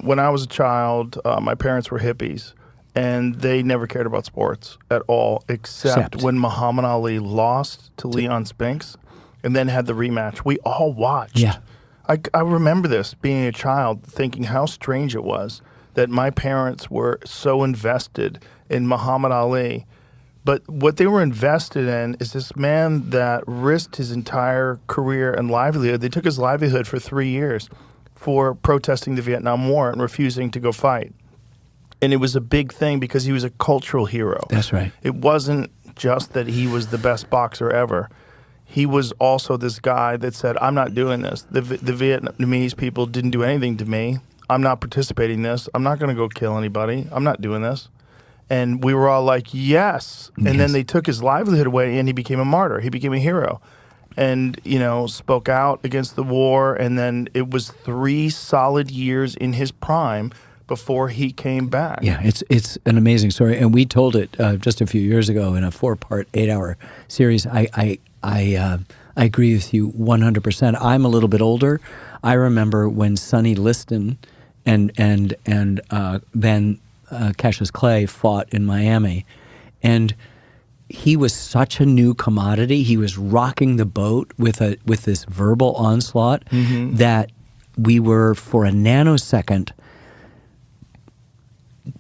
when I was a child, my parents were hippies, and they never cared about sports at all, except when Muhammad Ali lost to Leon Spinks and then had the rematch. We all watched. Yeah. I remember this, being a child, thinking how strange it was that my parents were so invested in Muhammad Ali. But what they were invested in is this man that risked his entire career and livelihood. They took his livelihood for 3 years for protesting the Vietnam War and refusing to go fight. And it was a big thing because he was a cultural hero. That's right. It wasn't just that he was the best boxer ever. He was also this guy that said, I'm not doing this. The Vietnamese people didn't do anything to me. I'm not participating in this. I'm not going to go kill anybody. I'm not doing this. And we were all like, yes. And then they took his livelihood away, and he became a martyr. He became a hero. And, spoke out against the war. And then it was 3 solid years in his prime before he came back. Yeah, it's an amazing story. And we told it just a few years ago in a 4-part, 8-hour series. I agree with you 100%. I'm a little bit older. I remember when Sonny Liston and then Cassius Clay fought in Miami, and he was such a new commodity. He was rocking the boat with this verbal onslaught that we were, for a nanosecond,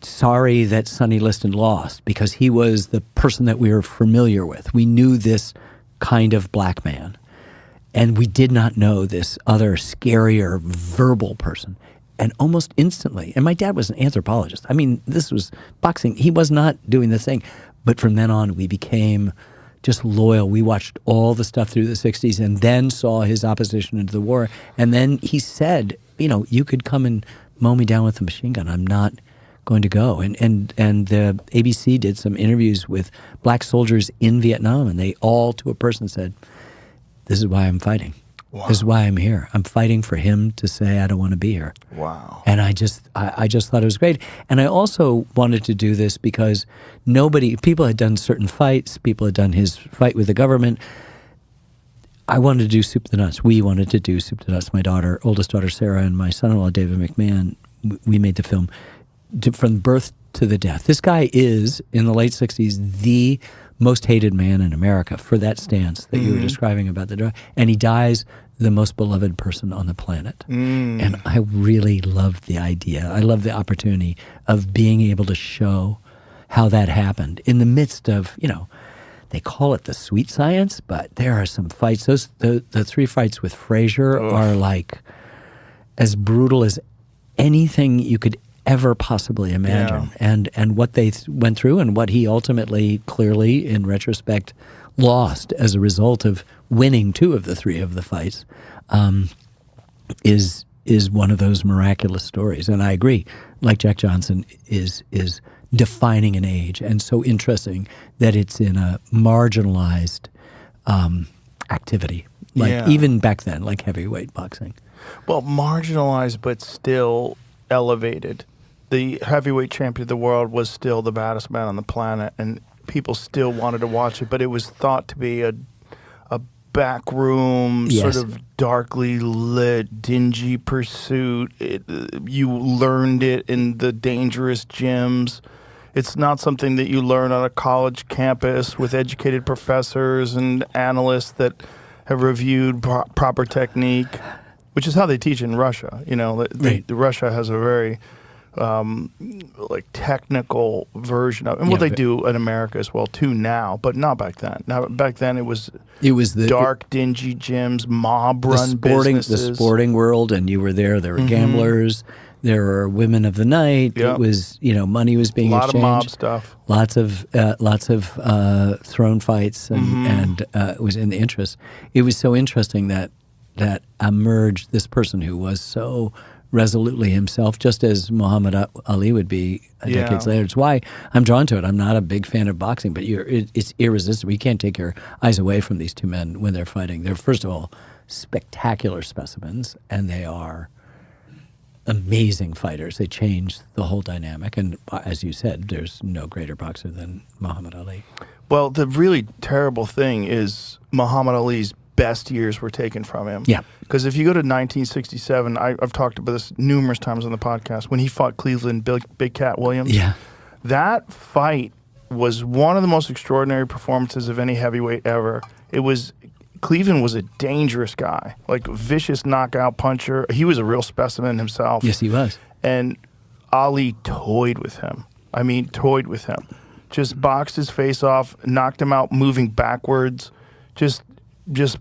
sorry that Sonny Liston lost, because he was the person that we were familiar with. We knew this kind of black man, and we did not know this other scarier verbal person. And almost instantly, and my dad was an anthropologist. I mean, this was boxing. He was not doing this thing. But from then on, we became just loyal. We watched all the stuff through the 60s and then saw his opposition into the war. And then he said, you could come and mow me down with a machine gun. I'm not going to go. And the ABC did some interviews with black soldiers in Vietnam, and they all, to a person, said, this is why I'm fighting. Wow. This is why I'm here. I'm fighting for him to say I don't want to be here. Wow. And I just thought it was great. And I also wanted to do this because people had done certain fights. People had done his fight with the government. I wanted to do Soup to Nuts. We wanted to do Soup to Nuts. My oldest daughter Sarah, and my son-in-law David McMahon, we made the film from birth to the death. This guy is, in the late 60s, the most hated man in America for that stance that you were describing about the drug. And he dies the most beloved person on the planet. And I really loved the idea. I love the opportunity of being able to show how that happened in the midst of, they call it the sweet science, but there are some fights. The 3 fights with Frazier are like as brutal as anything you could ever possibly imagine. Yeah. And what they went through, and what he ultimately, clearly, in retrospect, lost as a result of winning 2 of the 3 of the fights, is one of those miraculous stories. And I agree, like Jack Johnson is defining an age, and so interesting that it's in a marginalized activity, even back then, like heavyweight boxing. Well, marginalized, but still elevated. The heavyweight champion of the world was still the baddest man on the planet, and people still wanted to watch it, but it was thought to be a backroom, sort of darkly lit, dingy pursuit. You learned it in the dangerous gyms. It's not something that you learn on a college campus with educated professors and analysts that have reviewed proper technique, which is how they teach in Russia. Russia has a very technical version of, and they do in America as well too now, but not back then. Now back then it was the dark, dingy gyms, mob-run businesses. The sporting world, and you were there. There were gamblers. There were women of the night. Yep. It was, money was being exchanged. A lot of mob stuff. Lots of throne fights, and it was in the interest. It was so interesting that emerged this person who was so resolutely himself, just as Muhammad Ali would be decades later. It's why I'm drawn to it. I'm not a big fan of boxing, but it's irresistible. You can't take your eyes away from these 2 men when they're fighting. They're, first of all, spectacular specimens, and they are amazing fighters. They change the whole dynamic. And as you said, there's no greater boxer than Muhammad Ali. Well, the really terrible thing is Muhammad Ali's best years were taken from him. Yeah. Because if you go to 1967, I've talked about this numerous times on the podcast, when he fought Cleveland Big Cat Williams. Yeah. That fight was one of the most extraordinary performances of any heavyweight ever. Cleveland was a dangerous guy, like a vicious knockout puncher. He was a real specimen himself. Yes, he was. And Ali toyed with him. I mean, toyed with him. Just boxed his face off, knocked him out moving backwards, just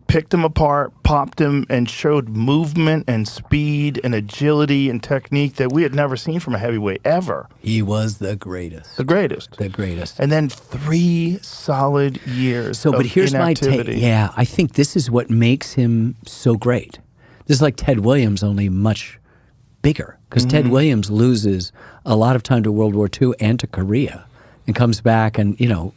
picked him apart, popped him, and showed movement and speed and agility and technique that we had never seen from a heavyweight ever. He was the greatest. The greatest. The greatest. And then 3 solid years But here's inactivity. my take. Yeah, I think this is what makes him so great. This is like Ted Williams, only much bigger. Because Ted Williams loses a lot of time to World War II and to Korea and comes back and,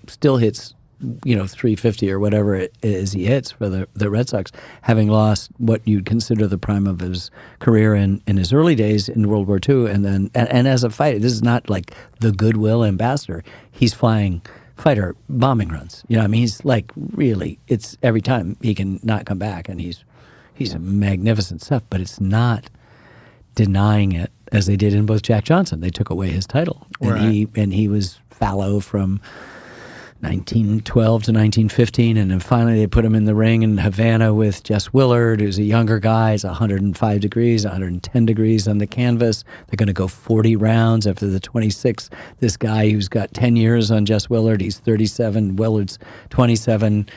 still hits 350 or whatever it is he hits for the Red Sox, having lost what you'd consider the prime of his career in his early days in World War II. And then, and as a fighter, this is not like the goodwill ambassador. He's flying fighter bombing runs. He's like really, it's every time he can not come back, and he's a magnificent stuff, but it's not denying it as they did in both Jack Johnson. They took away his title. And he was fallow from 1912 to 1915, and then finally they put him in the ring in Havana with Jess Willard, who's a younger guy. It's 105 degrees, 110 degrees on the canvas. They're going to go 40 rounds after the 26th. This guy who's got 10 years on Jess Willard, he's 37, Willard's 27.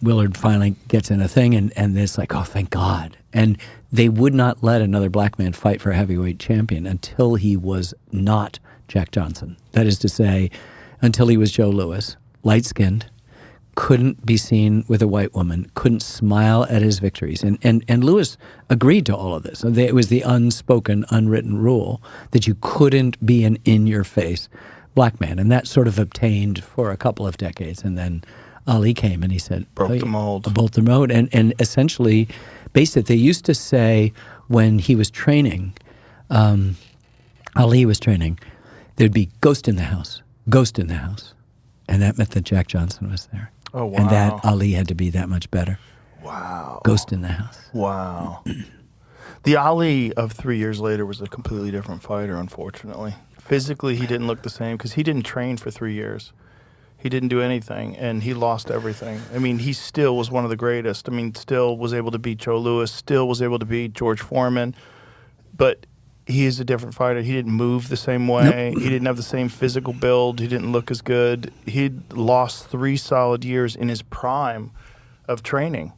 Willard finally gets in a thing, and it's like, oh, thank God. And they would not let another black man fight for a heavyweight champion until he was not Jack Johnson. That is to say, until he was Joe Louis, light-skinned, couldn't be seen with a white woman, couldn't smile at his victories. And Louis agreed to all of this. It was the unspoken, unwritten rule that you couldn't be an in-your-face black man. And that sort of obtained for a couple of decades. And then Ali came and he said, Broke the mold. Broke the mold. And essentially, basically, they used to say when he was training, Ali was training, there'd be ghost in the house. Ghost in the house. And that meant that Jack Johnson was there. Oh, wow. And that Ali had to be that much better. Wow. Ghost in the house. Wow. The Ali of 3 years later was a completely different fighter, unfortunately. Physically, he didn't look the same because he didn't train for 3 years. He didn't do anything, and he lost everything. I mean, he still was one of the greatest. I mean, still was able to beat Joe Louis, still was able to beat George Foreman. But he is a different fighter. He didn't move the same way. Nope. He didn't have the same physical build. He didn't look as good. He'd lost 3 solid years in his prime of training.